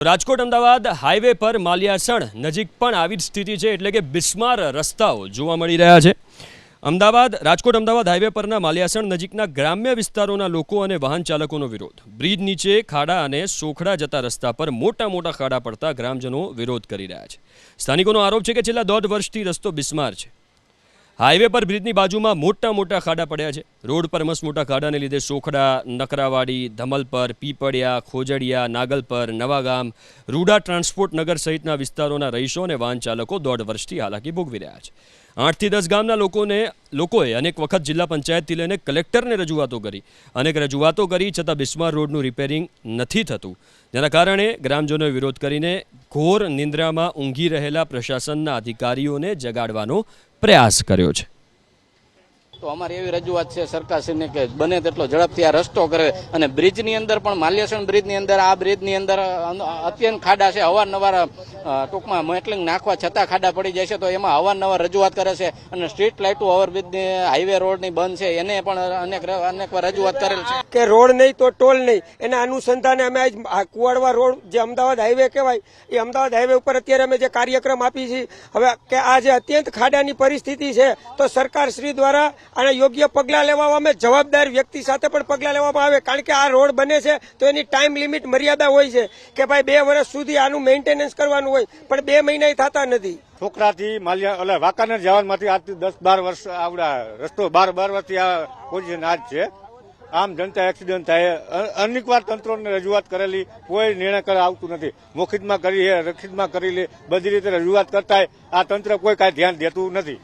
Rajkot Ahmedabad highway પર માલિયાસણ નજીક પણ આવી જ સ્થિતિ છે, એટલે કે બિસ્માર રસ્તાઓ જોવા મળી રહ્યા છે। રાજકોટ અમદાવાદ હાઈવે પરના માલિયાસણ નજીકના ગ્રામ્ય વિસ્તારોના લોકો અને વાહન ચાલકોનો વિરોધ। બ્રિજ નીચે ખાડા અને સોખડા જતા રસ્તા પર મોટા મોટા ખાડા પડતા ગ્રામજનો વિરોધ કરી રહ્યા છે। સ્થાનિકોનો આરોપ છે કે છેલ્લા 1.5 વર્ષથી રસ્તો બિસ્માર છે। હાઈવે પર બ્રિજની બાજુમાં મોટા મોટા ખાડા પડ્યા છે। રોડ પર મસમોટા ખાડાને લીધે સોખડા, નકરાવાડી, ધમલપર, પીપળિયા, ખોજડિયા, નાગલપર, નવાગામ, રૂડા ટ્રાન્સપોર્ટ નગર સહિતના વિસ્તારોના રહીશો અને વાહન ચાલકો 1.5 વર્ષથી હાલાકી ભોગવી રહ્યા છે। 8 થી 10 ગામના લોકોએ અનેક વખત જિલ્લા પંચાયતથી લઈને કલેક્ટરને રજૂઆતો કરી છતાં બિસ્માર રોડનું રિપેરિંગ નથી થતું, જેના કારણે ગ્રામજનોએ વિરોધ કરીને ઘોર નિંદ્રામાં ઊંઘી રહેલા પ્રશાસનના અધિકારીઓને જગાડવાનો પ્રયાસ કર્યો છે। તો અમારી એવી રજૂઆત છે સરકારશ્રીને કે બને તેટલો ઝડપથી આ રસ્તો કરે અને બ્રિજની અંદર પણ માલિયાસણ બ્રિજની અંદર આ બ્રિજની અંદર અત્યંત ખાડા છે। અવારનવાર ટૂંકમાં મેટલિંગ નાખવા છતાં ખાડા પડી જાય છે, તો એમાં અવારનવાર રજૂઆત કરે છે અને સ્ટ્રીટ લાઇટો ઓવરબ્રિજની હાઈવે રોડની બંધ છે એને પણ અનેકવાર રજૂઆત કરેલ છે કે રોડ નહીં તો ટોલ નહીં, એના અનુસંધાને અમે આજ કુવાડવા રોડ જે અમદાવાદ હાઈવે કહેવાય એ અમદાવાદ હાઈવે ઉપર અત્યારે અમે જે કાર્યક્રમ આપી છીએ હવે કે આ જે અત્યંત ખાડાની પરિસ્થિતિ છે તો સરકાર શ્રી દ્વારા અને યોગ્ય પગલાં લેવામાં આવે, જવાબદાર વ્યક્તિ સાથે પણ પગલાં લેવામાં આવે, કારણ કે આ રોડ બને છે તો એની ટાઈમ લિમિટ મર્યાદા હોય છે કે ભાઈ 2 વર્ષ સુધી આનું મેન્ટેનન્સ કરવાનું હોય, પણ 2 મહિના થતા નથી। છોકરાથી વાંકાનેર જવાનમાંથી આજથી 10-12 વર્ષ આવડા રસ્તો 12 વર્ષથી આ પોઝિશન આજ છે। આમ જનતા એક્સિડન્ટ થાય, અનેકવાર તંત્રોને રજૂઆત કરેલી, કોઈ નિર્ણય આવતું નથી। મૌખિકમાં કરી, રખિતમાં કરી, બધી રીતે રજૂઆત કરતા આ તંત્ર કોઈ કાંઈ ધ્યાન દેતું નથી।